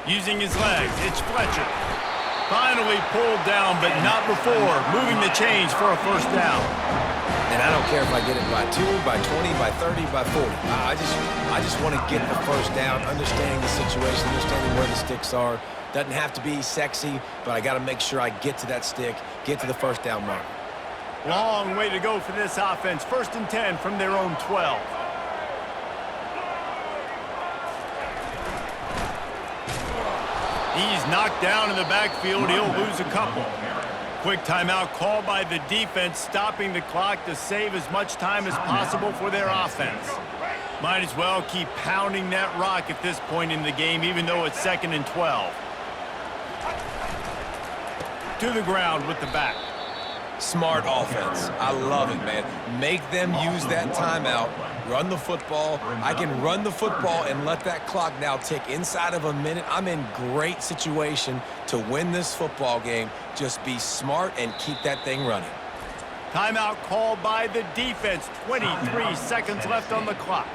Using his legs, it's Fletcher. Finally pulled down, but not before. Moving the chains for a first down. And I don't care if I get it by 2, by 20, by 30, by 40. I just want to get the first down, understanding the situation, understanding where the sticks are. Doesn't have to be sexy, but I got to make sure I get to that stick, get to the first down mark. Long way to go for this offense. 1st and 10 from their own 12. He's knocked down in the backfield. He'll lose a couple. Quick timeout called by the defense, stopping the clock to save as much time as possible for their offense. Might as well keep pounding that rock at this point in the game, even though it's 2nd and 12. To the ground with the back. Smart offense. I love it, man. Make them use that timeout. Run the football. I can run the football and let that clock now tick inside of a minute. I'm in great situation to win this football game. Just be smart and keep that thing running. Timeout called by the defense. 23 seconds left on the clock.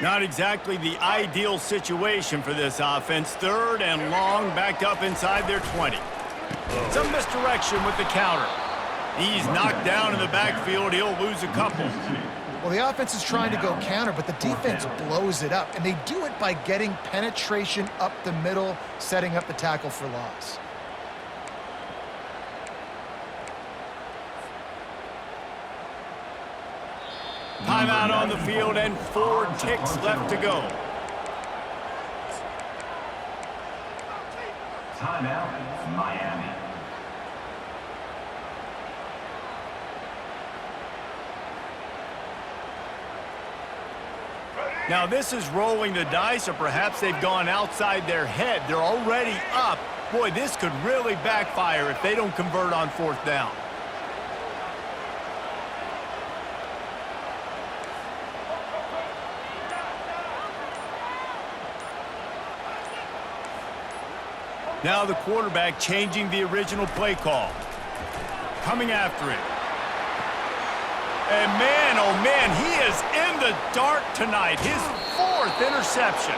Not exactly the ideal situation for this offense. 3rd and long, backed up inside their 20. Some misdirection with the counter. He's knocked down in the backfield. He'll lose a couple. Well, the offense is trying to go counter, but the defense blows it up, and they do it by getting penetration up the middle, setting up the tackle for loss. Timeout on the field and 4 ticks left to go. Timeout, Miami. Now this is rolling the dice, or perhaps they've gone outside their head. They're already up. Boy, this could really backfire if they don't convert on 4th down. Now the quarterback changing the original play call. Coming after it. And man, oh man, he is in the dark tonight. His 4th interception.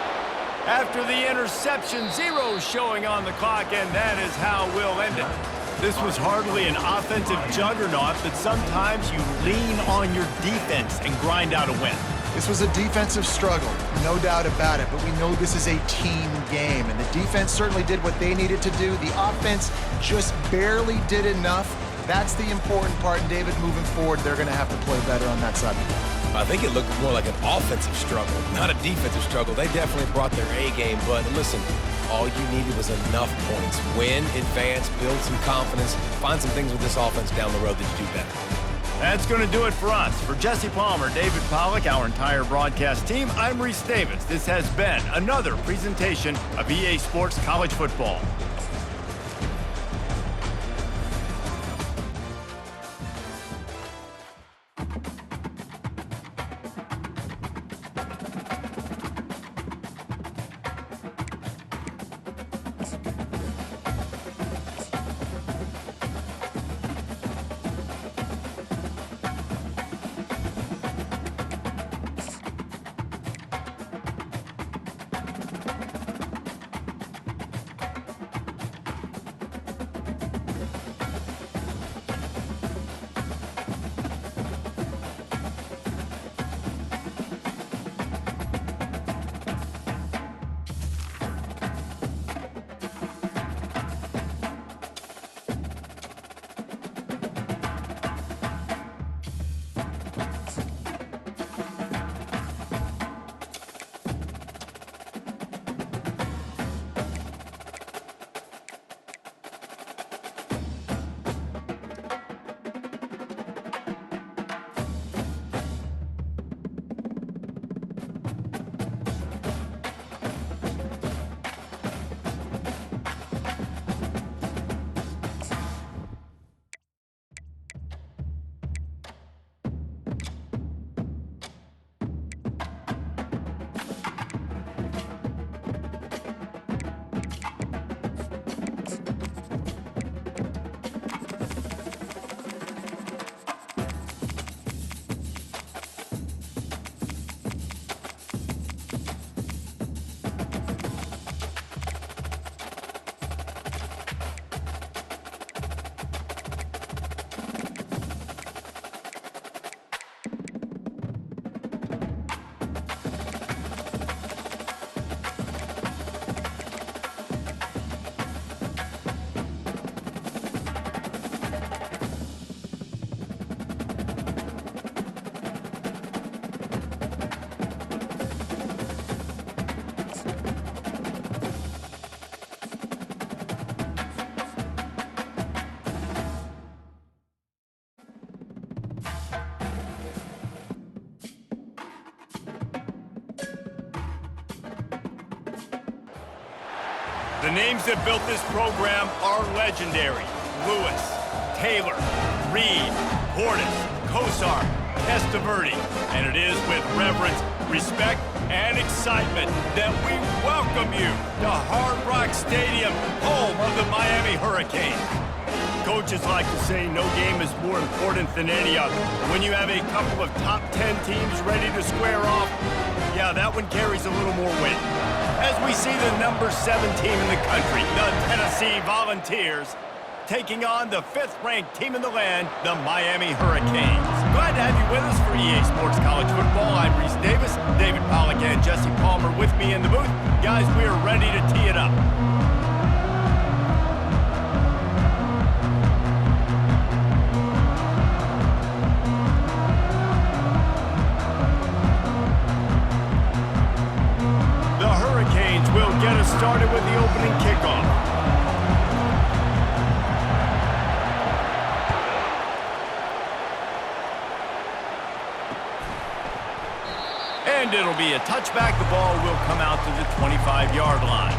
After the interception, 0 showing on the clock, and that is how we'll end it. This was hardly an offensive juggernaut, but sometimes you lean on your defense and grind out a win. This was a defensive struggle, no doubt about it, but we know this is a team game, and the defense certainly did what they needed to do. The offense just barely did enough. That's the important part, and David, moving forward, they're going to have to play better on that side of the ball. I think it looked more like an offensive struggle, not a defensive struggle. They definitely brought their A game, but listen, all you needed was enough points. Win, advance, build some confidence, find some things with this offense down the road that you do better. That's going to do it for us. For Jesse Palmer, David Pollack, our entire broadcast team, I'm Reese Davis. This has been another presentation of EA Sports College Football. The names that built this program are legendary. Lewis, Taylor, Reed, Portis, Kosar, Testaverde. And it is with reverence, respect, and excitement that we welcome you to Hard Rock Stadium, home of the Miami Hurricanes. Coaches like to say no game is more important than any other. When you have a couple of top 10 teams ready to square off, yeah, that one carries a little more weight. As we see the number 7 team in the country, the Tennessee Volunteers, taking on the 5th-ranked team in the land, the Miami Hurricanes. Glad to have you with us for EA Sports College Football. I'm Reese Davis, David Pollack and Jesse Palmer with me in the booth. Guys, we are ready to tee it up. The Hurricanes will get us started with the opening kickoff. And it'll be a touchback. The ball will come out to the 25-yard line.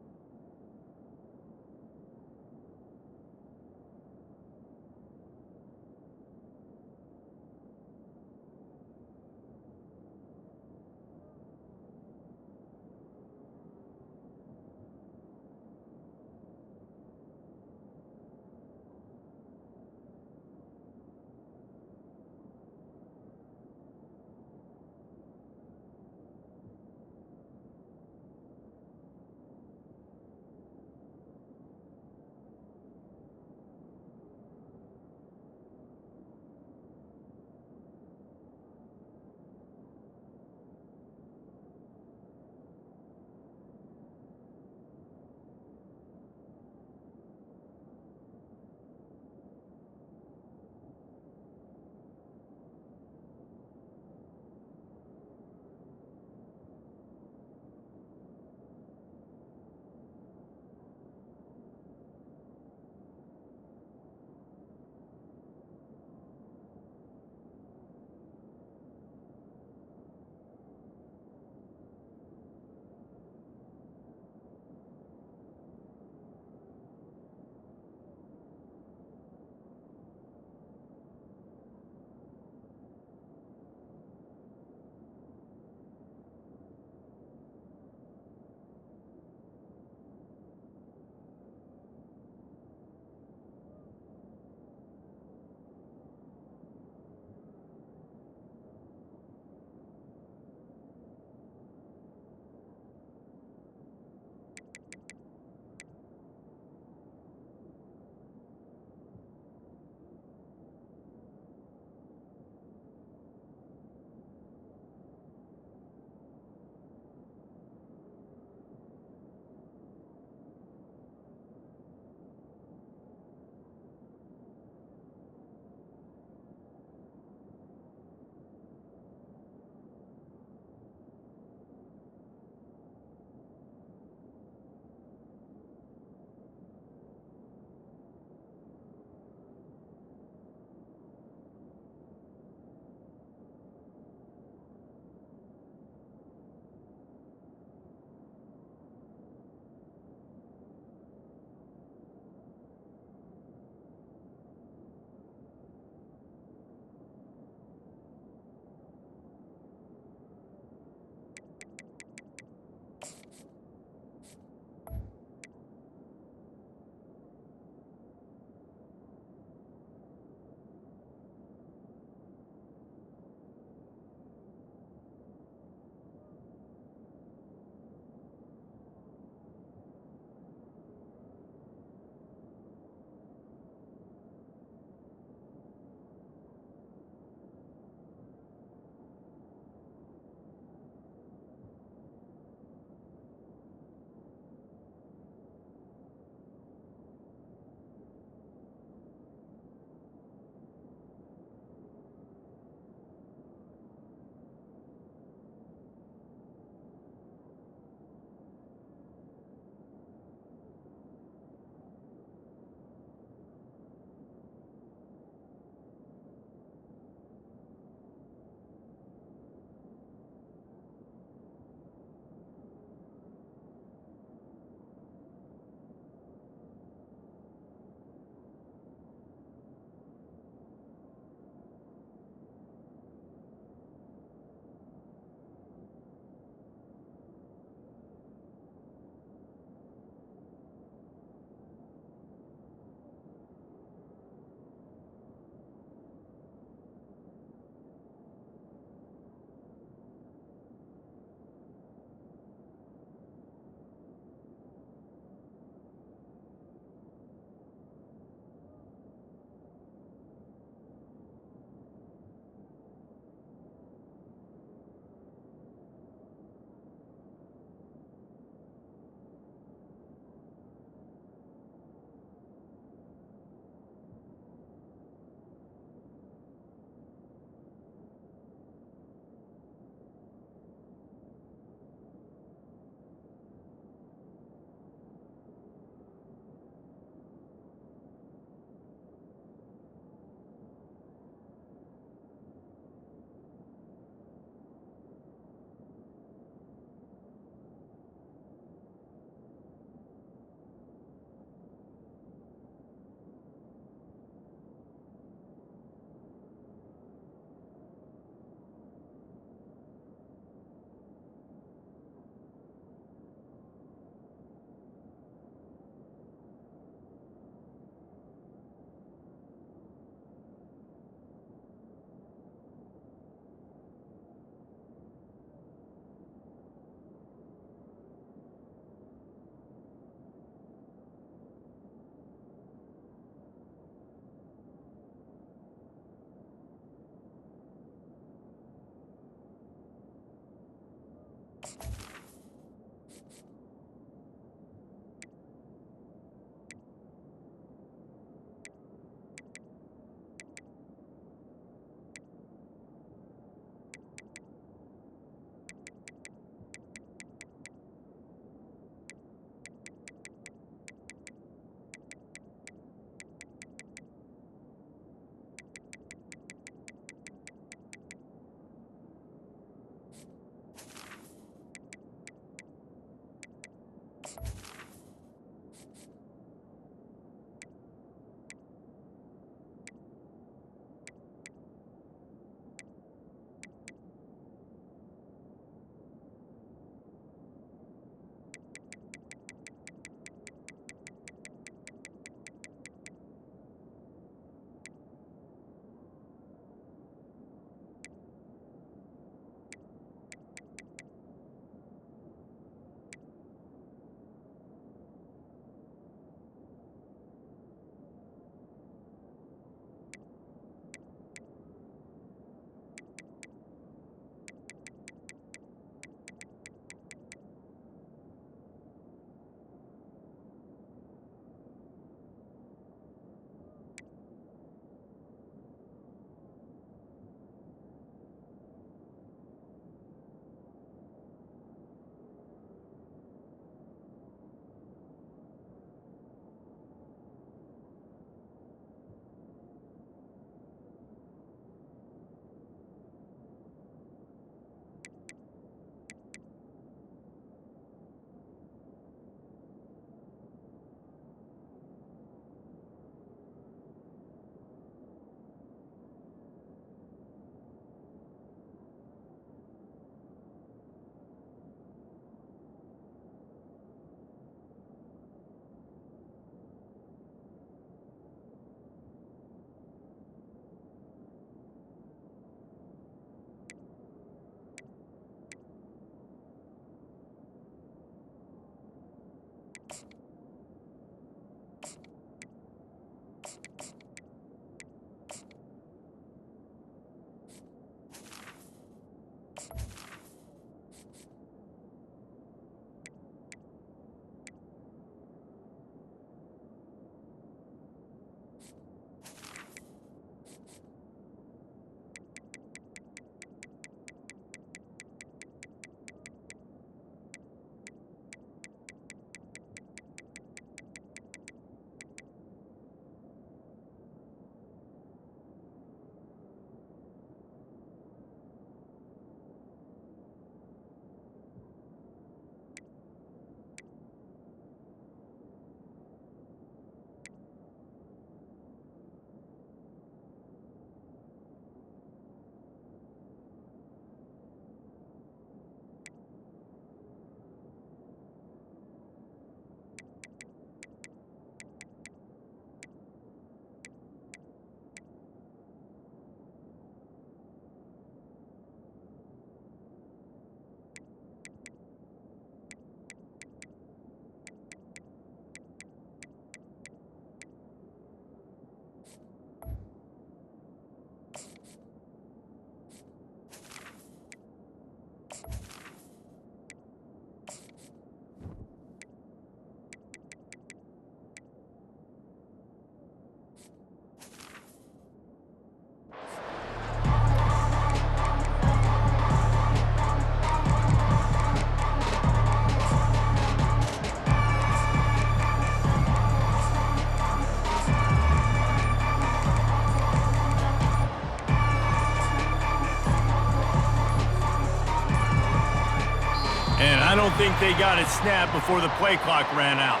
I don't think they got it snapped before the play clock ran out.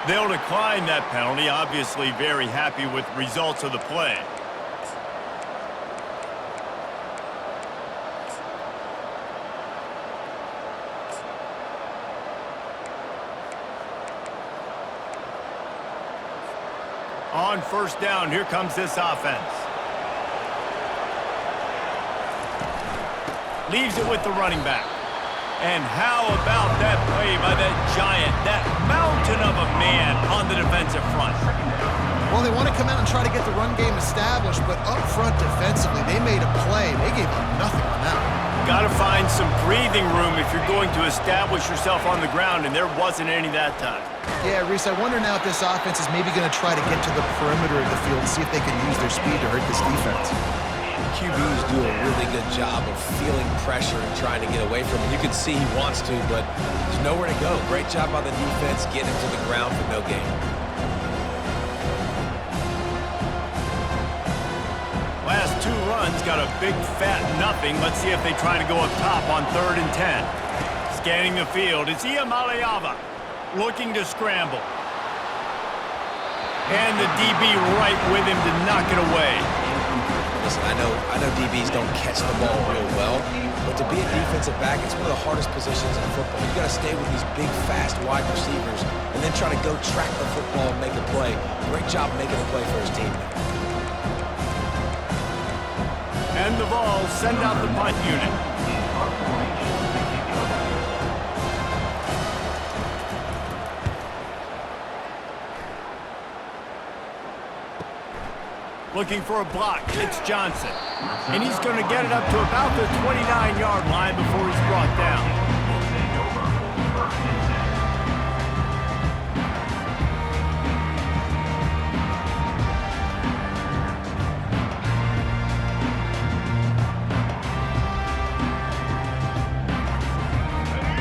They'll decline that penalty, obviously very happy with the results of the play. On first down, here comes this offense. Leaves it with the running back. And how about that play by that giant, that mountain of a man on the defensive front? Well, they want to come out and try to get the run game established, but up front defensively, they made a play. They gave up nothing on that one. Got to find some breathing room if you're going to establish yourself on the ground, and there wasn't any that time. Yeah, Reese, I wonder now if this offense is maybe going to try to get to the perimeter of the field and see if they can use their speed to hurt this defense. QBs do a really good job of feeling pressure and trying to get away from it. You can see he wants to, but there's nowhere to go. Great job by the defense getting him to the ground for no gain. Last two runs got a big fat nothing. Let's see if they try to go up top on 3rd and 10. Scanning the field, it's Iamaleava looking to scramble. And the DB right with him to knock it away. Listen, I know DBs don't catch the ball real well, but to be a defensive back, it's one of the hardest positions in football. You got to stay with these big, fast wide receivers and then try to go track the football and make a play. Great job making a play for his team there. And the ball send out the punt unit. Looking for a block. It's Johnson. And he's going to get it up to about the 29-yard line before he's brought down.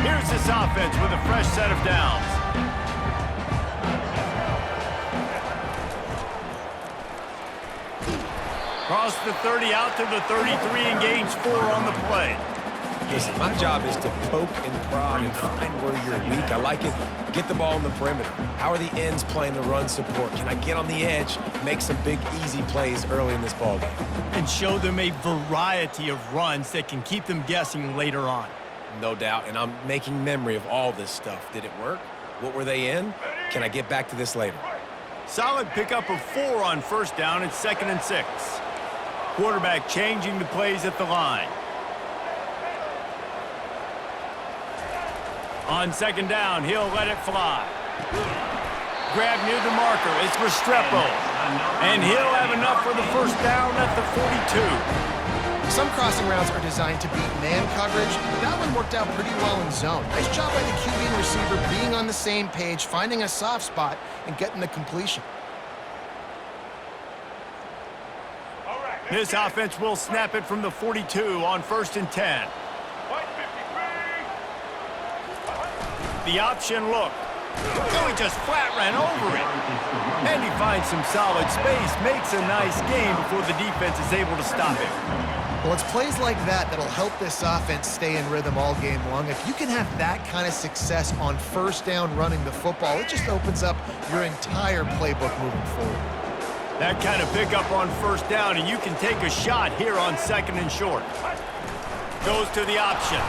Here's this offense with a fresh set of downs. Across the 30, out to the 33, and gains 4 on the play. Listen, my job is to poke and prod and find where you're weak. I like it. Get the ball on the perimeter. How are the ends playing the run support? Can I get on the edge, make some big, easy plays early in this ballgame? And show them a variety of runs that can keep them guessing later on. No doubt, and I'm making memory of all this stuff. Did it work? What were they in? Can I get back to this later? Solid pickup of 4 on first down and 2nd and 6. Quarterback changing the plays at the line. On 2nd down, he'll let it fly. Grab near the marker, it's Restrepo. And he'll have enough for the first down at the 42. Some crossing routes are designed to beat man coverage, but that one worked out pretty well in zone. Nice job by the QB and receiver being on the same page, finding a soft spot, and getting the completion. This offense will snap it from the 42 on 1st and 10. The option look. Oh, he just flat ran over it. And he finds some solid space, makes a nice gain before the defense is able to stop him. Well, it's plays like that that'll help this offense stay in rhythm all game long. If you can have that kind of success on first down running the football, it just opens up your entire playbook moving forward. That kind of pickup on first down, and you can take a shot here on 2nd and short. Goes to the option.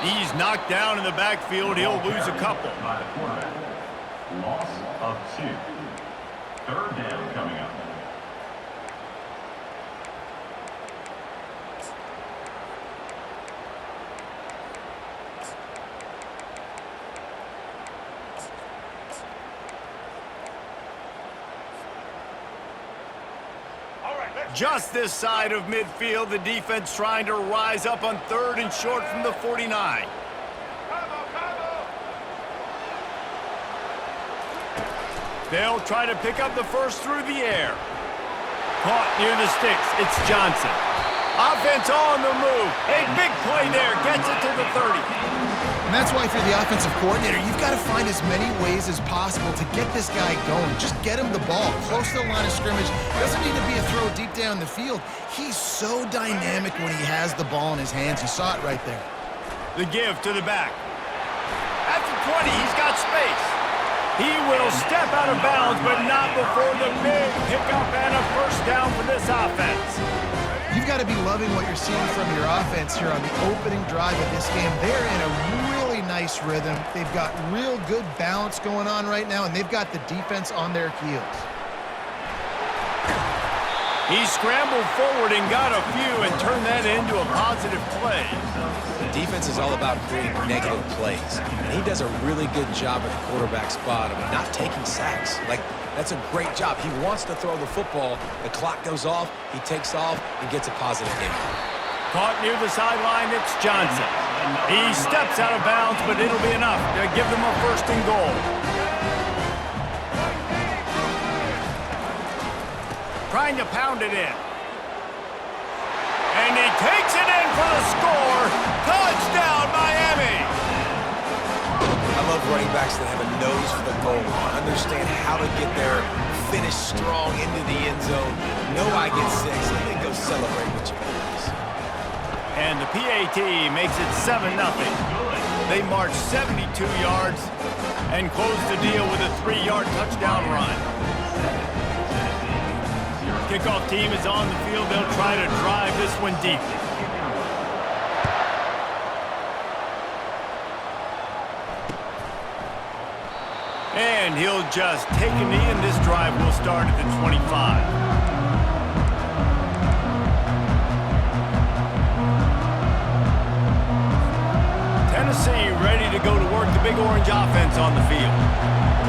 He's knocked down in the backfield. He'll lose a couple. Loss of 2. 3rd down coming up. Just this side of midfield, the defense trying to rise up on 3rd and short from the 49. They'll try to pick up the first through the air. Caught near the sticks, it's Johnson. Offense on the move. A big play there, gets it to the 30. And that's why if you're the offensive coordinator, you've got to find as many ways as possible to get this guy going. Just get him the ball close to the line of scrimmage. Doesn't need to be a throw deep down the field. He's so dynamic when he has the ball in his hands. You saw it right there. The give to the back. At the 20, he's got space. He will step out of bounds, but not before the big pickup and a first down for this offense. You've got to be loving what you're seeing from your offense here on the opening drive of this game. They're in a really nice rhythm. They've got real good balance going on right now, and they've got the defense on their heels. He scrambled forward and got a few and turned that into a positive play. Defense is all about creating negative plays, and he does a really good job at the quarterback spot of not taking sacks. That's a great job. He wants to throw the football. The clock goes off, he takes off, and gets a positive gain. Caught near the sideline, it's Johnson. He steps out of bounds, but it'll be enough to give them a first and goal. Trying to pound it in. And he takes it in for the score. Touchdown, Miami! I love running backs that have a nose for the goal, understand how to get there, finish strong into the end zone, know I get 6, and then go celebrate with your boys. And the PAT makes it 7-0. They march 72 yards and close the deal with a 3-yard touchdown run. Kickoff team is on the field. They'll try to drive this one deep. And he'll just take a knee, and this drive will start at the 25. Tennessee ready to go to work the Big Orange offense on the field.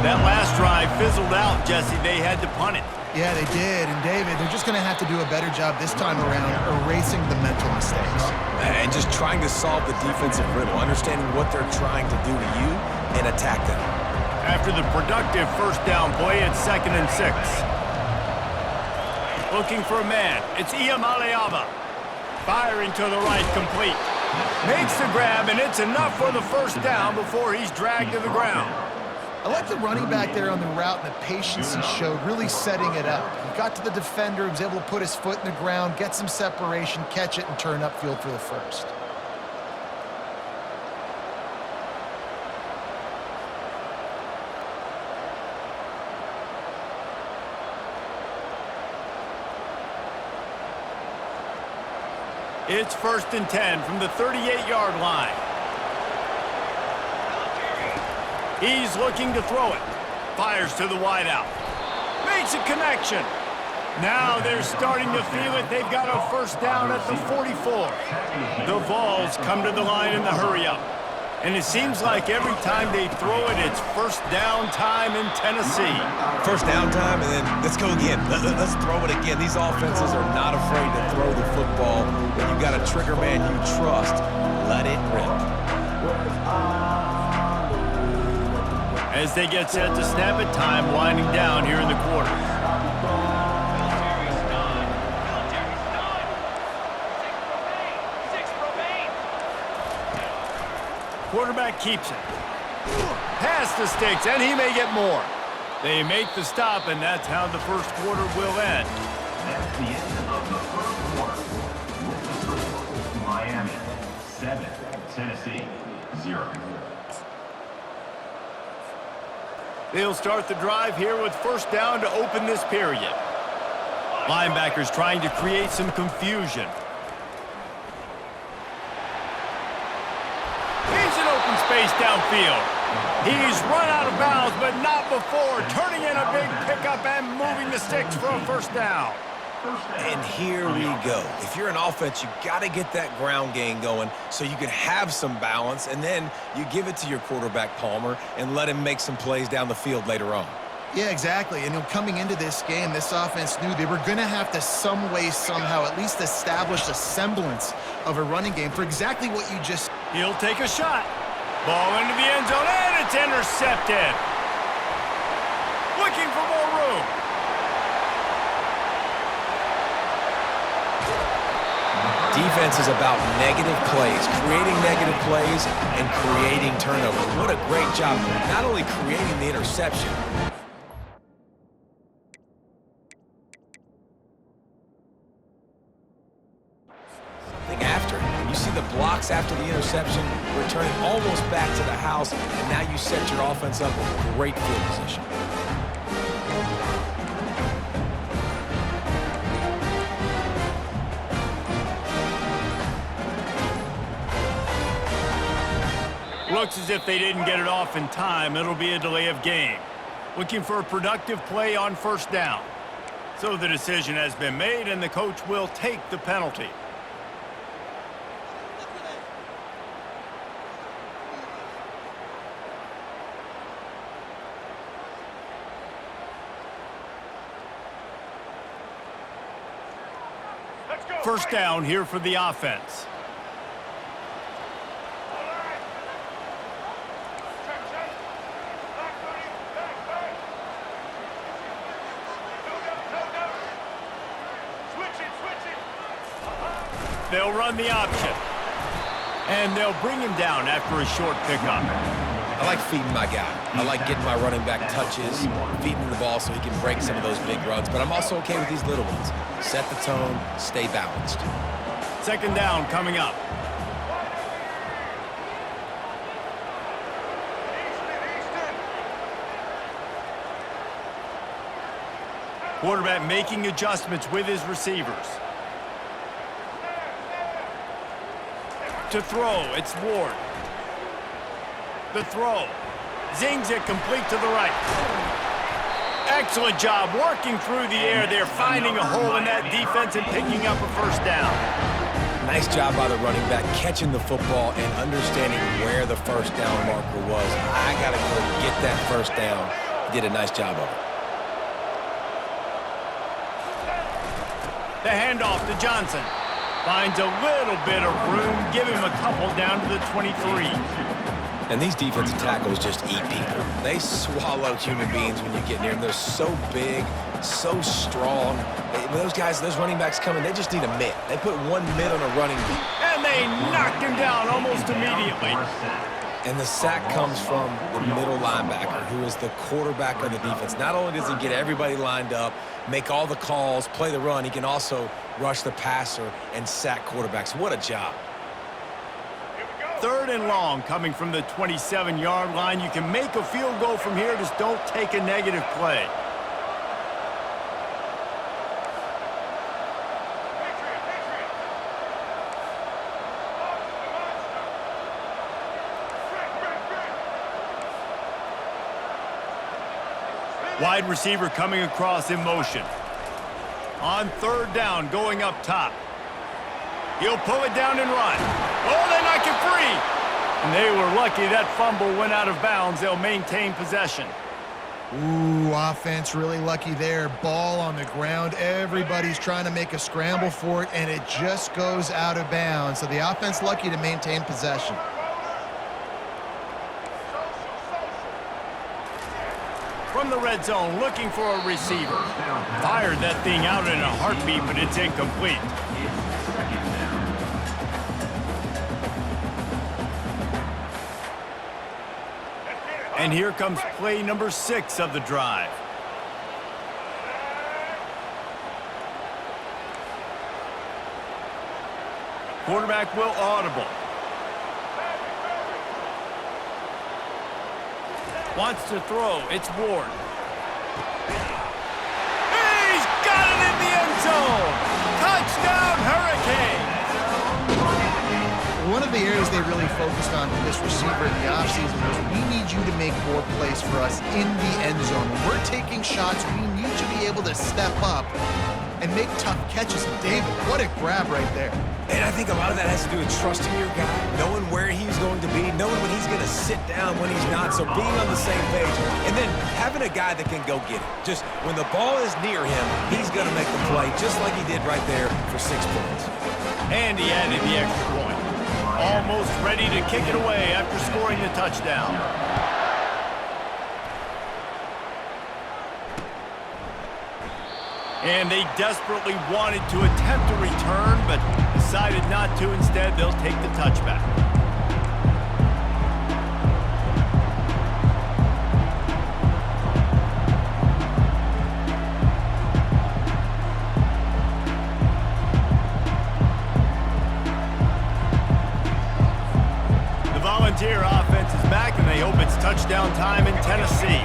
That last drive fizzled out, Jesse. They had to punt it. Yeah, they did. And, David, they're just going to have to do a better job this time around erasing the mental mistakes. And just trying to solve the defensive riddle, understanding what they're trying to do to you and attack them. After the productive first down play, it's 2nd and 6. Looking for a man. It's Iamaleava. Firing to the right, complete. Makes the grab, and it's enough for the first down before he's dragged to the ground. I like the running back there on the route and the patience he showed, really setting it up. He got to the defender, he was able to put his foot in the ground, get some separation, catch it, and turn upfield for the first. It's 1st and 10 from the 38-yard line. He's looking to throw it. Fires to the wideout. Makes a connection. Now they're starting to feel it. They've got a first down at the 44. The Vols come to the line in the hurry-up. And it seems like every time they throw it, it's first down time in Tennessee. First down time, and then let's go again. Let's throw it again. These offenses are not afraid to throw the football. When you've got a trigger man you trust, let it rip. As they get set to snap it, time winding down here in the quarter. Quarterback keeps it. Past the sticks, and he may get more. They make the stop, and that's how the first quarter will end. That's the end of the first quarter. With the score, Miami 7, Tennessee 0. They'll start the drive here with first down to open this period. Linebackers trying to create some confusion. He's in open space downfield. He's run out of bounds, but not before turning in a big pickup and moving the sticks for a first down. And here we go. If you're an offense, you got to get that ground game going so you can have some balance, and then you give it to your quarterback, Palmer, and let him make some plays down the field later on. Yeah, exactly. And coming into this game, this offense knew they were going to have to some way, somehow, at least establish a semblance of a running game for exactly what you just... He'll take a shot. Ball into the end zone, and it's intercepted. Looking for more room. defense is about negative plays, creating negative plays and creating turnovers. What a great job, not only creating the interception, something after. You see the blocks after the interception, returning almost back to the house, and now you set your offense up with great field position. Looks as if they didn't get it off in time. It'll be a delay of game. Looking for a productive play on first down. So the decision has been made, and the coach will take the penalty. First down here for the offense. They'll run the option. And they'll bring him down after a short pickup. I like feeding my guy. I like getting my running back touches, feeding him the ball so he can break some of those big runs. But I'm also okay with these little ones. Set the tone, stay balanced. Second down coming up. Quarterback making adjustments with his receivers. To throw, it's Ward. The throw. Zings it complete to the right. Excellent job working through the air there, finding a hole in that defense and picking up a first down. Nice job by the running back catching the football and understanding where the first down marker was. I got to go get that first down. He did a nice job of it. The handoff to Johnson. Finds a little bit of room. Give him a couple down to the 23. And these defensive tackles just eat people. They swallow human beings when you get near them. They're so big, so strong. When those guys, those running backs come in, they just need a mitt. They put one mitt on a running back. And they knocked him down almost immediately. And the sack comes from the middle linebacker, who is the quarterback of the defense. Not only does he get everybody lined up, make all the calls, play the run, he can also rush the passer and sack quarterbacks. What a job. Third and long coming from the 27-yard line. You can make a field goal from here, just don't take a negative play. Wide receiver coming across in motion. On third down, going up top. He'll pull it down and run. Oh, they knock it free. And they were lucky that fumble went out of bounds. They'll maintain possession. Ooh, offense really lucky there. Ball on the ground. Everybody's trying to make a scramble for it, and it just goes out of bounds. So the offense lucky to maintain possession. From the red zone, looking for a receiver. Fired that thing out in a heartbeat, but it's incomplete. And here comes play number 6 of the drive. Quarterback will audible. Wants to throw. It's Ward. He's got it in the end zone. Touchdown, Hurricanes. One of the areas they really focused on for this receiver in the offseason was we need you to make more plays for us in the end zone. When we're taking shots, we need to be able to step up and make tough catches. And David, what a grab right there. And I think a lot of that has to do with trusting your guy, knowing where he's going to be, knowing when he's going to sit down, when he's not, so being on the same page. And then having a guy that can go get it. Just when the ball is near him, he's going to make the play, just like he did right there for 6 points. And he added the extra point. Almost ready to kick it away after scoring the touchdown. And they desperately wanted to attempt a return, but the decided not to. Instead, they'll take the touchback. The Volunteer offense is back, and they hope it's touchdown time in Tennessee.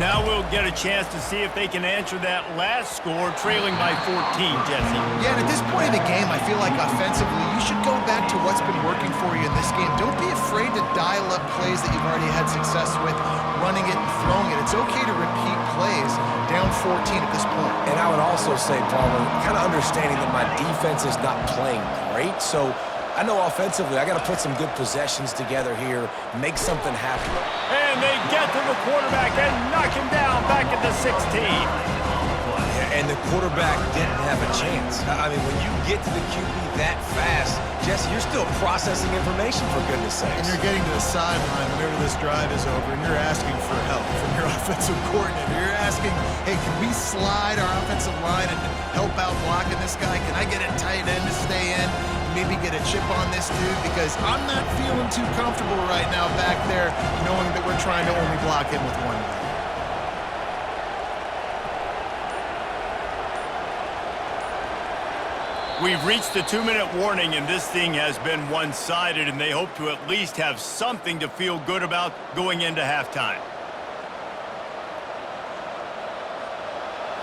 Now we'll get a chance to see if they can answer that last score, trailing by 14, Jesse. Yeah, and at this point in the game, I feel like offensively, you should go back to what's been working for you in this game. Don't be afraid to dial up plays that you've already had success with, running it and throwing it. It's okay to repeat plays down 14 at this point. And I would also say, Palmer, kind of understanding that my defense is not playing great, so I know offensively I got to put some good possessions together here, make something happen. And they get to the quarterback and knock him down back at the 16. Yeah, and the quarterback didn't have a chance. I mean, when you get to the QB that fast, Jesse, you're still processing information, for goodness sakes. And you're getting to the sideline whenever this drive is over, and you're asking for help from your offensive coordinator. You're asking, hey, can we slide our offensive line and help out blocking this guy? Can I get a tight end to stay in? Maybe get a chip on this dude, because I'm not feeling too comfortable right now back there knowing that we're trying to only block him with one guy. We've reached the 2-minute warning, and this thing has been one-sided, and they hope to at least have something to feel good about going into halftime.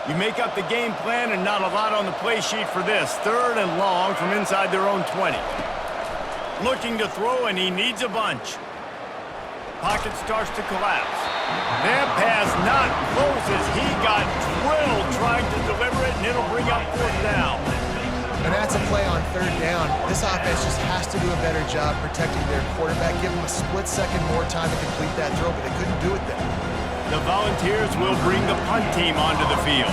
You make up the game plan and not a lot on the play sheet for this. 3rd and long from inside their own 20. Looking to throw, and he needs a bunch. Pocket starts to collapse. That pass not closes. He got drilled trying to deliver it, and it'll bring up 4th down. And that's a play on 3rd down. This offense just has to do a better job protecting their quarterback. Give them a split second more time to complete that throw, but they couldn't do it then. The Volunteers will bring the punt team onto the field.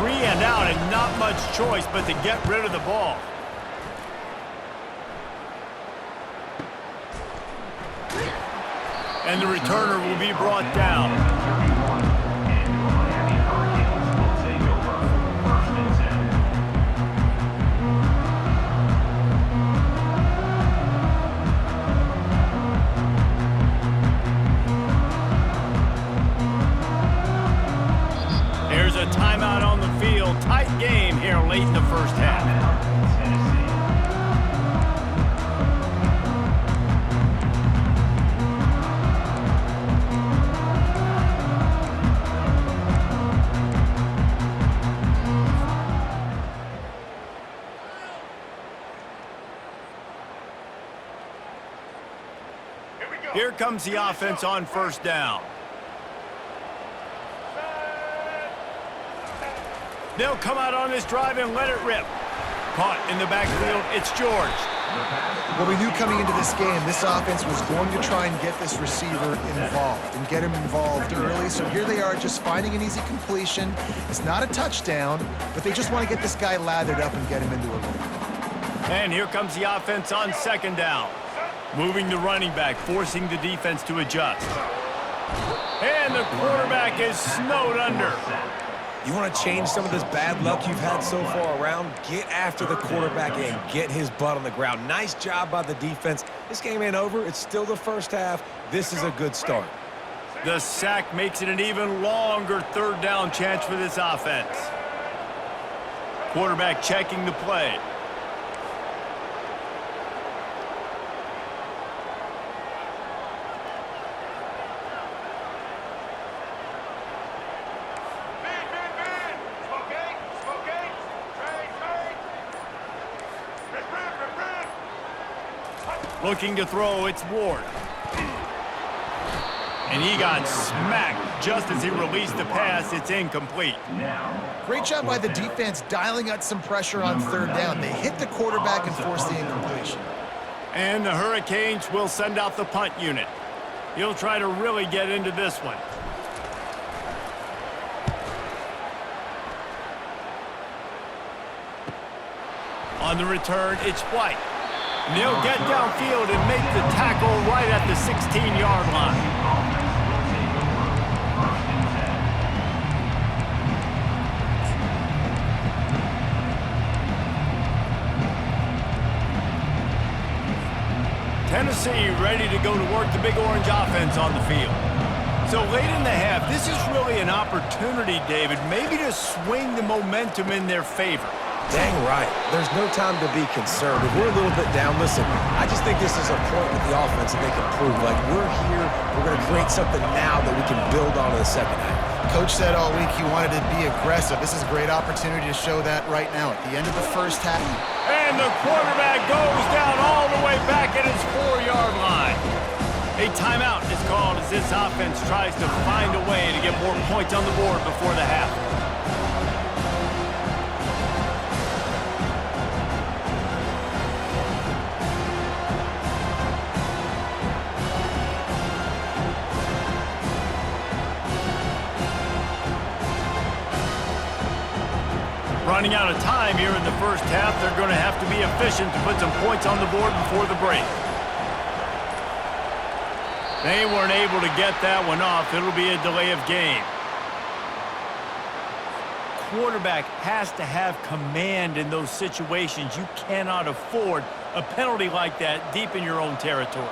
3 and out, and not much choice but to get rid of the ball. And the returner will be brought down. There's a timeout on the field. Tight game here late in the first half. Here comes the offense on 1st down. They'll come out on this drive and let it rip. Caught in the backfield, it's George. Well, we knew coming into this game, this offense was going to try and get this receiver involved and get him involved early. So here they are just finding an easy completion. It's not a touchdown, but they just want to get this guy lathered up and get him into a lead. And here comes the offense on 2nd down. Moving the running back, forcing the defense to adjust. And the quarterback is snowed under. You want to change some of this bad luck you've had so far around? Get after the quarterback and get his butt on the ground. Nice job by the defense. This game ain't over. It's still the first half. This is a good start. The sack makes it an even longer 3rd down chance for this offense. Quarterback checking the play. Looking to throw, it's Ward. And he got smacked just as he released the pass. It's incomplete. Great job by the defense dialing out some pressure on 3rd down. They hit the quarterback and forced the incompletion. And the Hurricanes will send out the punt unit. He'll try to really get into this one. On the return, it's White. And they'll get downfield and make the tackle right at the 16-yard line. Tennessee ready to go to work the Big Orange offense on the field. So late in the half, this is really an opportunity, David, maybe to swing the momentum in their favor. Dang right. There's no time to be concerned. If we're a little bit down, listen, I just think this is a point with the offense that they can prove. Like, we're here, we're going to create something now that we can build on in the second half. Coach said all week he wanted to be aggressive. This is a great opportunity to show that right now at the end of the first half. And the quarterback goes down all the way back at his 4-yard line. A timeout is called as this offense tries to find a way to get more points on the board before the half. Running out of time here in the first half, they're going to have to be efficient to put some points on the board before the break. They weren't able to get that one off. It'll be a delay of game. Quarterback has to have command in those situations. You cannot afford a penalty like that deep in your own territory.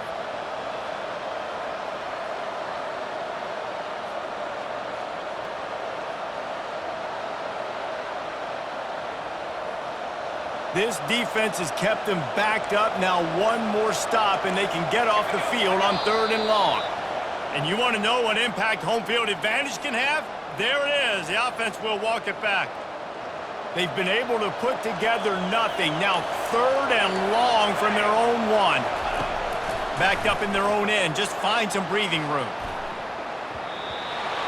This defense has kept them backed up. Now one more stop, and they can get off the field on 3rd and long. And you want to know what impact home field advantage can have? There it is. The offense will walk it back. They've been able to put together nothing. Now 3rd and long from their own 1. Backed up in their own end. Just find some breathing room.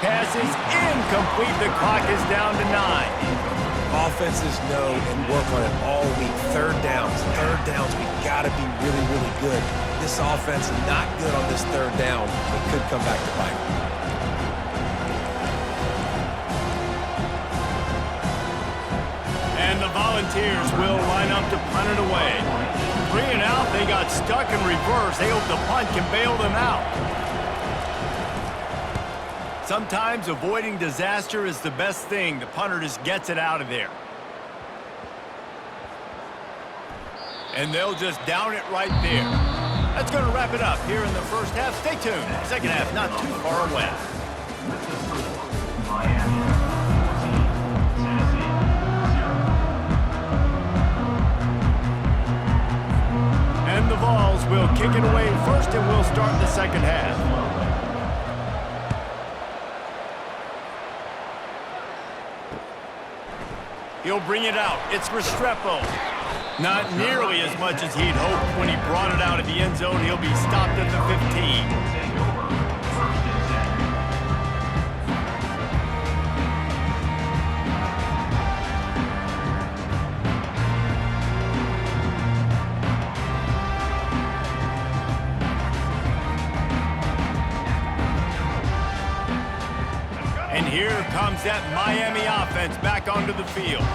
Pass is incomplete. The clock is down to 9. Offenses know and work on it all week. Third downs, we got to be really, really good. This offense not good on this 3rd down. It could come back to bite. And the Volunteers will line up to punt it away. 3 and out, they got stuck in reverse. They hope the punt can bail them out. Sometimes avoiding disaster is the best thing. The punter just gets it out of there. And they'll just down it right there. That's going to wrap it up here in the first half. Stay tuned. Second half not too far away. Miami 14, Tennessee 0. And the Vols will kick it away first, and we'll start the second half. He'll bring it out. It's Restrepo. Not nearly as much as he'd hoped when he brought it out of the end zone. He'll be stopped at the 15. And here comes that Miami offense back onto the field.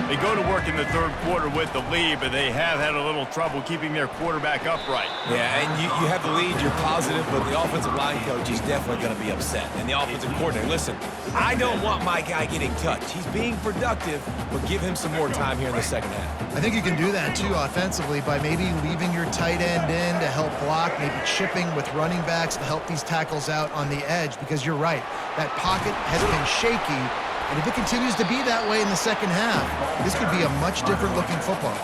They go to work in the 3rd quarter with the lead, but they have had a little trouble keeping their quarterback upright. Yeah, and you have the lead, you're positive, but the offensive line coach, he's definitely going to be upset. And the offensive coordinator, listen, I don't want my guy getting touched. He's being productive, but give him some more time here in the second half. I think you can do that, too, offensively, by maybe leaving your tight end in to help block, maybe chipping with running backs to help these tackles out on the edge, because you're right. That pocket has been shaky, and if it continues to be that way in the second half, this could be a much different looking football.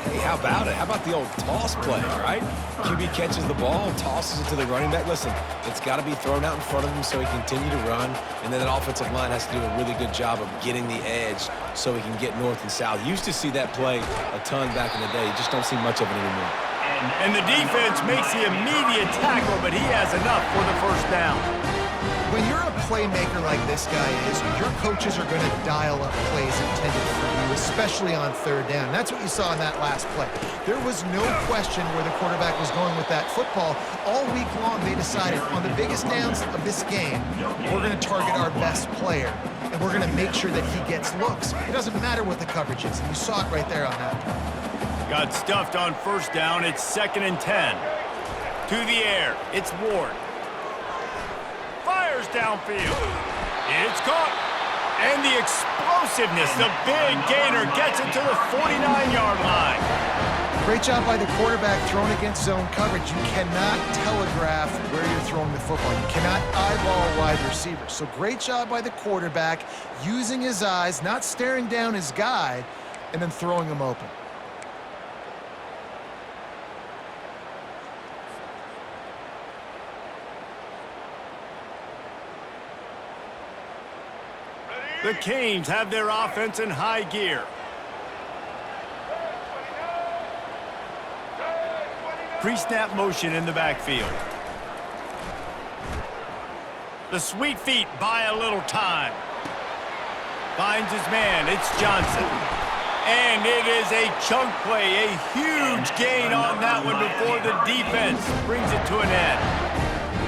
Hey, how about it? How about the old toss play, right? QB catches the ball, tosses it to the running back. Listen, it's got to be thrown out in front of him so he can continue to run, and then that offensive line has to do a really good job of getting the edge so he can get north and south. Used to see that play a ton back in the day. You just don't see much of it anymore. And the defense makes the immediate tackle, but he has enough for the first down. When you're a playmaker like this guy is, your coaches are going to dial up plays intended for you, especially on 3rd down. That's what you saw in that last play. There was no question where the quarterback was going with that football. All week long, they decided on the biggest downs of this game, we're going to target our best player, and we're going to make sure that he gets looks. It doesn't matter what the coverage is, and you saw it right there on that play. Got stuffed on 1st down. It's 2nd and 10. To the air. It's Ward. Fires downfield. It's caught. And the explosiveness, the big gainer gets it to the 49-yard line. Great job by the quarterback throwing against zone coverage. You cannot telegraph where you're throwing the football. You cannot eyeball wide receivers. So great job by the quarterback using his eyes, not staring down his guy, and then throwing him open. The Canes have their offense in high gear. Pre-snap motion in the backfield. The sweet feet buy a little time. Finds his man. It's Johnson. And it is a chunk play. A huge gain on that one before the defense brings it to an end.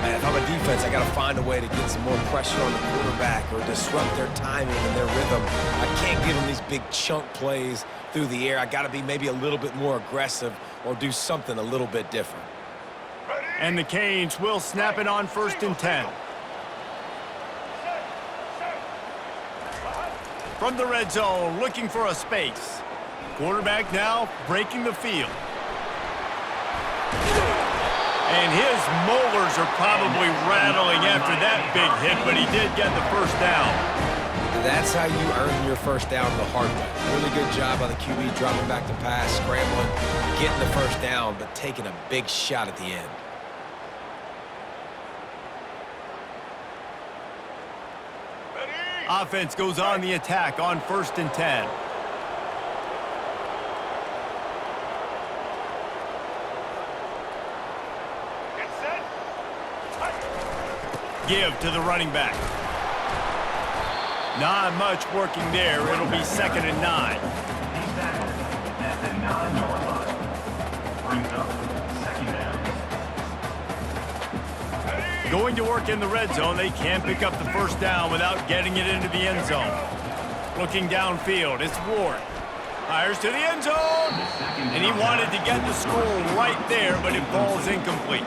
Man, if I'm a defense, I got to find a way to get some more pressure on the quarterback or disrupt their timing and their rhythm. I can't give them these big chunk plays through the air. I got to be maybe a little bit more aggressive or do something a little bit different. And the Canes will snap it on 1st and 10. From the red zone, looking for a space. Quarterback now breaking the field. And his molars are probably rattling after that big hit, but he did get the first down. That's how you earn your first down the hard way. Really good job by the QB dropping back to pass, scrambling, getting the first down, but taking a big shot at the end. Offense goes on the attack on 1st and 10. Give to the running back. Not much working there. It'll be 2nd and 9. He's tackled at the 9-yard line. Brings up 2nd down. Going to work in the red zone. They can pick up the first down without getting it into the end zone. Looking downfield, it's Ward. Fires to the end zone. And he wanted to get the score right there, but it falls incomplete.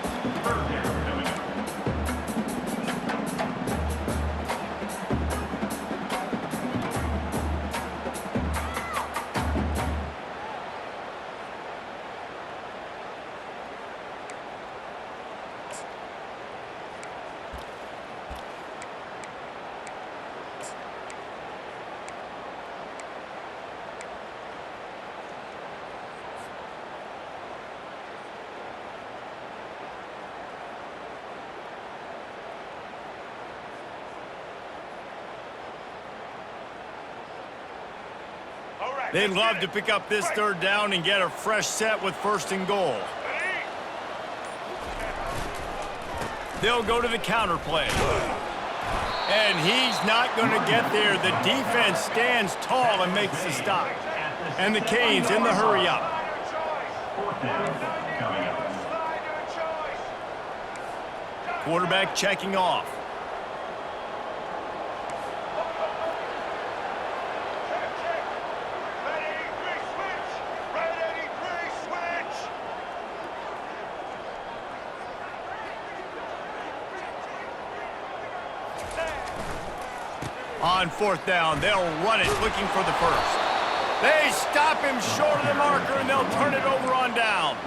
They'd love to pick up this 3rd down and get a fresh set with 1st and goal. They'll go to the counter play. And he's not going to get there. The defense stands tall and makes the stop. And the Canes in the hurry up. 4th down coming up. Quarterback checking off. On 4th down, they'll run it, looking for the first. They stop him short of the marker, and they'll turn it over on downs.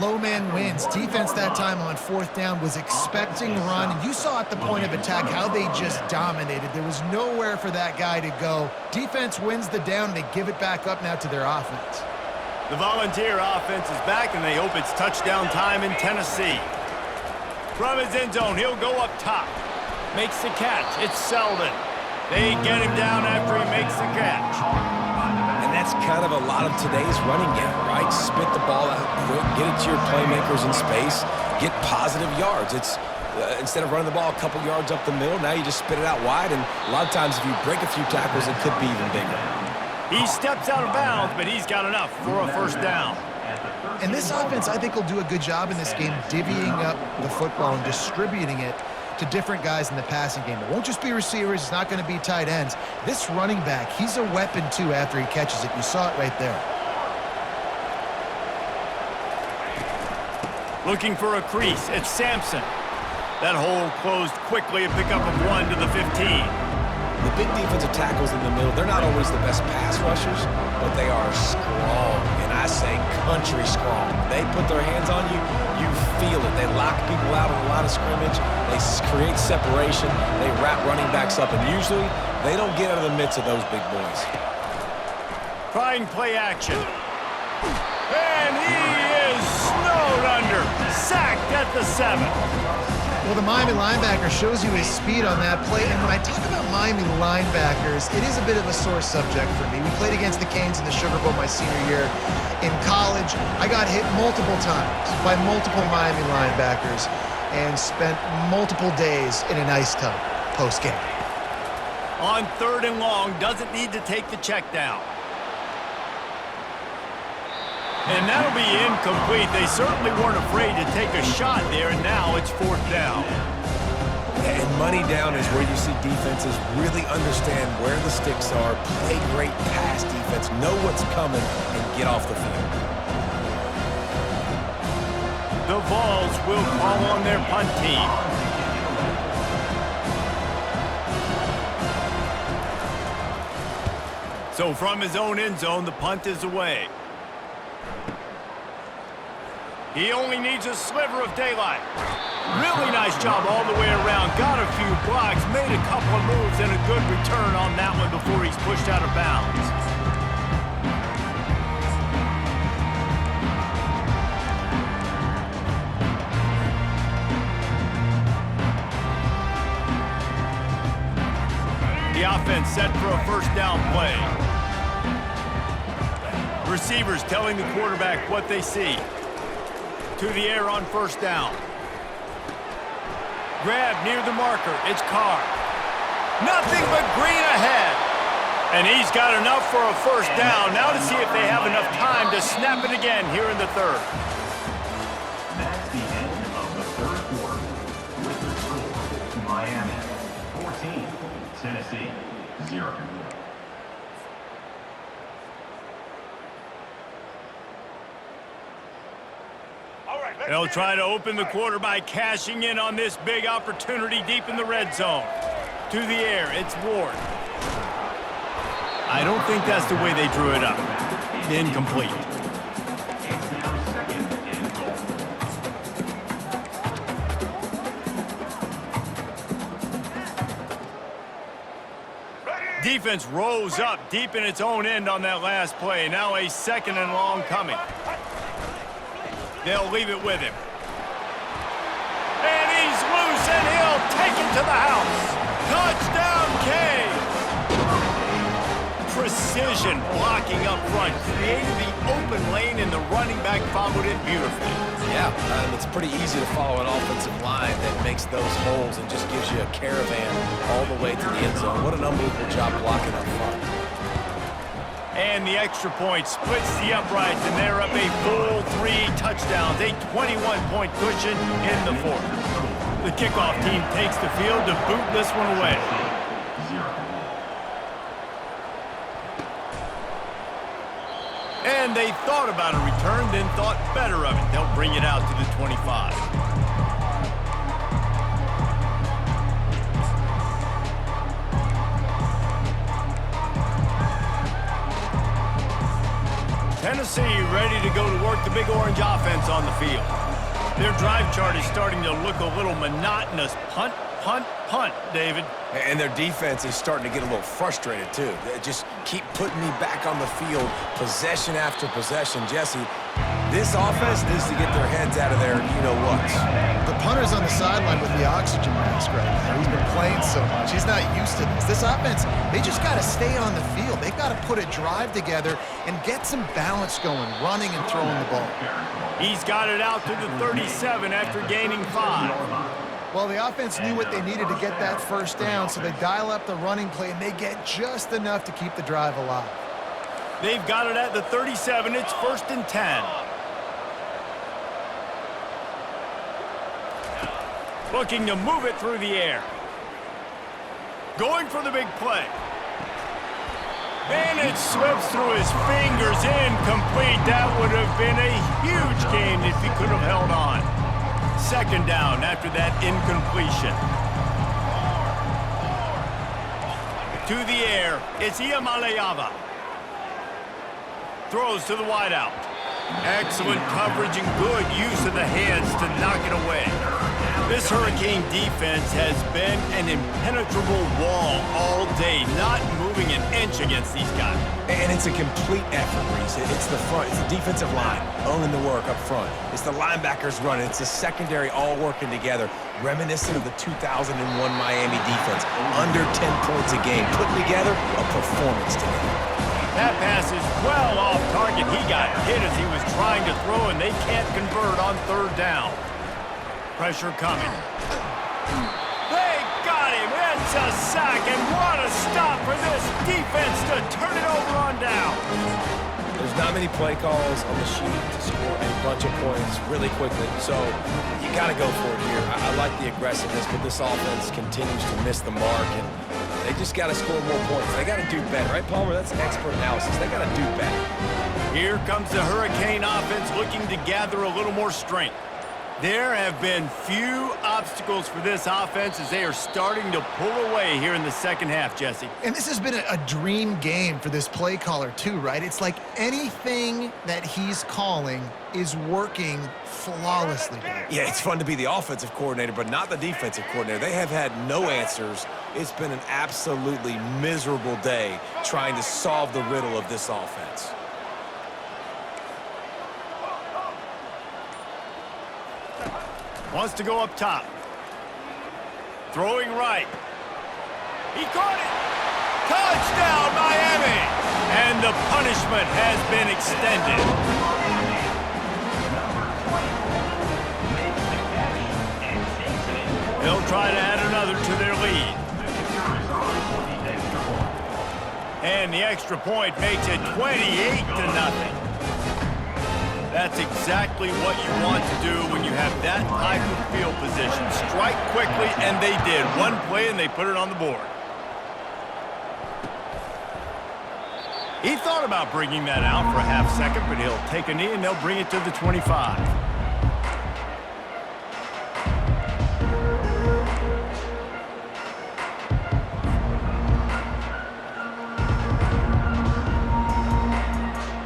Low man wins. Defense that time on 4th down was expecting run. You saw at the point of attack how they just dominated. There was nowhere for that guy to go. Defense wins the down. They give it back up now to their offense. The Volunteer offense is back, and they hope it's touchdown time in Tennessee. From his end zone, he'll go up top. Makes the catch. It's Selden. They get him down after he makes the catch. And that's kind of a lot of today's running game, right? Spit the ball out quick, get it to your playmakers in space, get positive yards. It's instead of running the ball a couple yards up the middle, now you just spit it out wide, and a lot of times if you break a few tackles, it could be even bigger. He steps out of bounds, but he's got enough for a first down. And this offense, I think, will do a good job in this game divvying up the football and distributing it to different guys in the passing game. It won't just be receivers. It's not going to be tight ends. This running back, he's a weapon, too, after he catches it. You saw it right there. Looking for a crease. It's Sampson. That hole closed quickly, a pickup of 1 to the 15. The big defensive tackles in the middle, they're not always the best pass rushers, but they are strong. And I say country strong. They put their hands on you, you feel it. They lock people out in a lot of scrimmage. They create separation. They wrap running backs up, and usually they don't get out of the midst of those big boys. Trying play action. And he is snowed under. Sacked at the 7. Well, the Miami linebacker shows you his speed on that play, and when I talk about Miami linebackers, it is a bit of a sore subject for me. We played against the Canes in the Sugar Bowl my senior year in college. I got hit multiple times by multiple Miami linebackers and spent multiple days in an ice tub post-game. On 3rd and long, doesn't need to take the check down. And that'll be incomplete. They certainly weren't afraid to take a shot there, and now it's 4th down. And money down is where you see defenses really understand where the sticks are, play great pass defense, know what's coming, and get off the field. The Vols will call on their punt team. So from his own end zone, the punt is away. He only needs a sliver of daylight. Really nice job all the way around. Got a few blocks, made a couple of moves, and a good return on that one before he's pushed out of bounds. The offense set for a 1st down play. Receivers telling the quarterback what they see. To the air on 1st down. Grab near the marker. It's Carr. Nothing but green ahead. And he's got enough for a 1st down. Now to see if they have enough time to snap it again here in the 3rd. That's the end of the 3rd quarter. With the score, Miami 14, Tennessee 0. They'll try to open the quarter by cashing in on this big opportunity deep in the red zone. To the air, it's Ward. I don't think that's the way they drew it up. Incomplete. It's now 2nd and goal. Defense rose up deep in its own end on that last play. Now a 2nd and long coming. They'll leave it with him. And he's loose, and he'll take it to the house. Touchdown, Canes! Precision blocking up front. Created the open lane, and the running back followed it beautifully. Yeah, it's pretty easy to follow an offensive line that makes those holes and just gives you a caravan all the way to the end zone. What an unbelievable job blocking up front. And the extra point splits the uprights, and they're up a full 3 touchdowns, a 21-point cushion in the 4th. The kickoff team takes the field to boot this one away. And they thought about a return, then thought better of it. They'll bring it out to the 25. Tennessee ready to go to work the Big Orange offense on the field. Their drive chart is starting to look a little monotonous. Punt, punt, punt, David. And their defense is starting to get a little frustrated, too. They just keep putting me back on the field, possession after possession. Jesse, this offense needs to get their heads out of there, you-know-what. The punter's on the sideline with the oxygen mask right now. He's been playing so much. He's not used to this. This offense, they just got to stay on the field. They've got to put a drive together and get some balance going, running and throwing the ball. He's got it out to the 37 after gaining 5. Well, the offense knew what they needed to get that 1st down, so they dial up the running play, and they get just enough to keep the drive alive. They've got it at the 37. It's 1st and 10. Looking to move it through the air. Going for the big play. And it slips through his fingers, incomplete. That would have been a huge gain if he could have held on. 2nd down after that incompletion. To the air, it's Iamaleava. Throws to the wideout. Excellent coverage and good use of the hands to knock it away. This Hurricane defense has been an impenetrable wall all day, not moving an inch against these guys. And it's a complete effort, Reese. It's the front, it's the defensive line owning the work up front. It's the linebackers running. It's the secondary all working together, reminiscent of the 2001 Miami defense. Under 10 points a game, putting together a performance today. That pass is well off target. He got hit as he was trying to throw, and they can't convert on third down. Pressure coming. They got him. It's a sack, and what a stop for this defense to turn it over on down. There's not many play calls on the sheet to score a bunch of points really quickly, so you got to go for it here. I like the aggressiveness, but this offense continues to miss the mark, and they just got to score more points. They got to do better, right, Palmer? That's expert analysis. They got to do better. Here comes the Hurricane offense looking to gather a little more strength. There have been few obstacles for this offense as they are starting to pull away here in the second half, Jesse. And this has been a dream game for this play caller too, right? It's like anything that he's calling is working flawlessly there. Yeah, it's fun to be the offensive coordinator, but not the defensive coordinator. They have had no answers. It's been an absolutely miserable day trying to solve the riddle of this offense. Wants to go up top. Throwing right. He caught it. Touchdown, Miami! And the punishment has been extended. They'll try to add another to their lead. And the extra point makes it 28-0. That's exactly what you want to do when you have that type of field position. Strike quickly, and they did. One play, and they put it on the board. He thought about bringing that out for a half second, but he'll take a knee, and they'll bring it to the 25.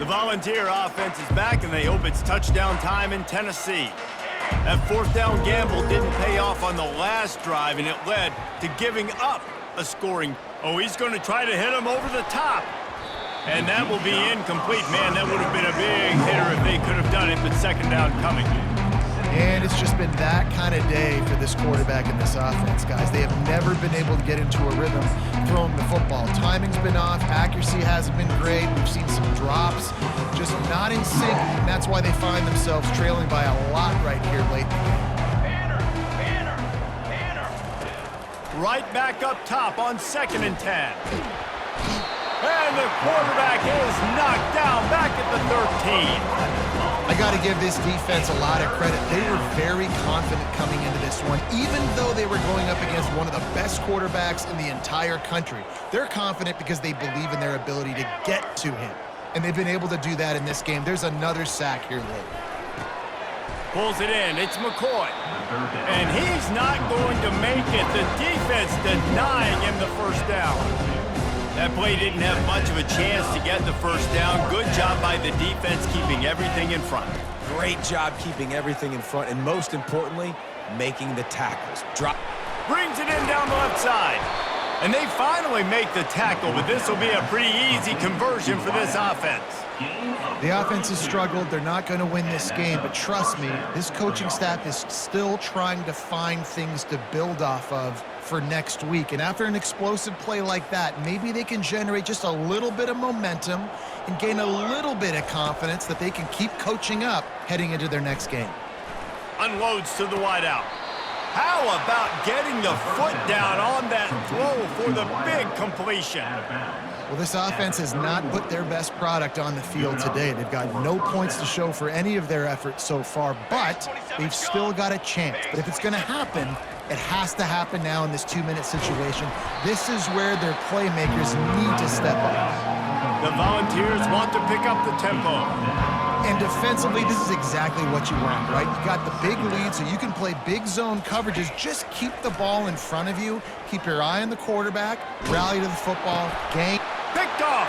Volunteer offense is back, and they hope it's touchdown time in Tennessee. That fourth down gamble didn't pay off on the last drive, and it led to giving up a scoring. Oh, he's going to try to hit him over the top. And that will be incomplete. Man, that would have been a big hitter if they could have done it, but second down coming. And it's just been that kind of day for this quarterback and this offense, guys. They have never been able to get into a rhythm throwing the football. Timing's been off. Accuracy hasn't been great. We've seen some drops, just not in sync. And that's why they find themselves trailing by a lot right here late in the game. Right back up top on 2nd and 10. And the quarterback is knocked down back at the 13. I got to give this defense a lot of credit. They were very confident coming into this one, even though they were going up against one of the best quarterbacks in the entire country. They're confident because they believe in their ability to get to him, and they've been able to do that in this game. There's another sack here late. Pulls it in. It's McCoy. And he's not going to make it. The defense denying him the first down. That play didn't have much of a chance to get the first down. Good job by the defense keeping everything in front. Great job keeping everything in front, and most importantly, making the tackles. Brings it in down the left side. And they finally make the tackle, but this will be a pretty easy conversion for this offense. The offense has struggled. They're not going to win this game, but trust me, this coaching staff is still trying to find things to build off of for next week. And after an explosive play like that, maybe they can generate just a little bit of momentum and gain a little bit of confidence that they can keep coaching up heading into their next game. Unloads to the wideout. How about getting the foot down on that throw for the big completion? Well, this offense has not put their best product on the field today. They've got no points to show for any of their efforts so far, but they've still got a chance. But if it's going to happen, it has to happen now in this 2-minute situation. This is where their playmakers need to step up. The Volunteers want to pick up the tempo. And defensively, this is exactly what you want, right? You got the big lead, so you can play big zone coverages. Just keep the ball in front of you. Keep your eye on the quarterback. Rally to the football. Game. Picked off.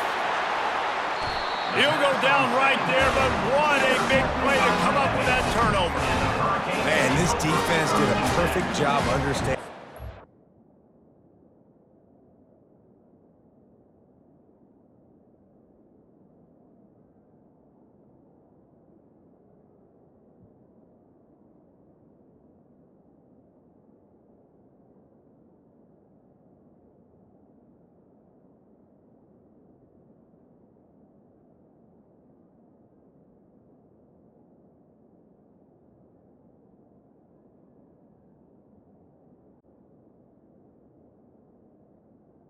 He'll go down right there, but what a big play to come up with that turnover. Man, this defense did a perfect job understanding.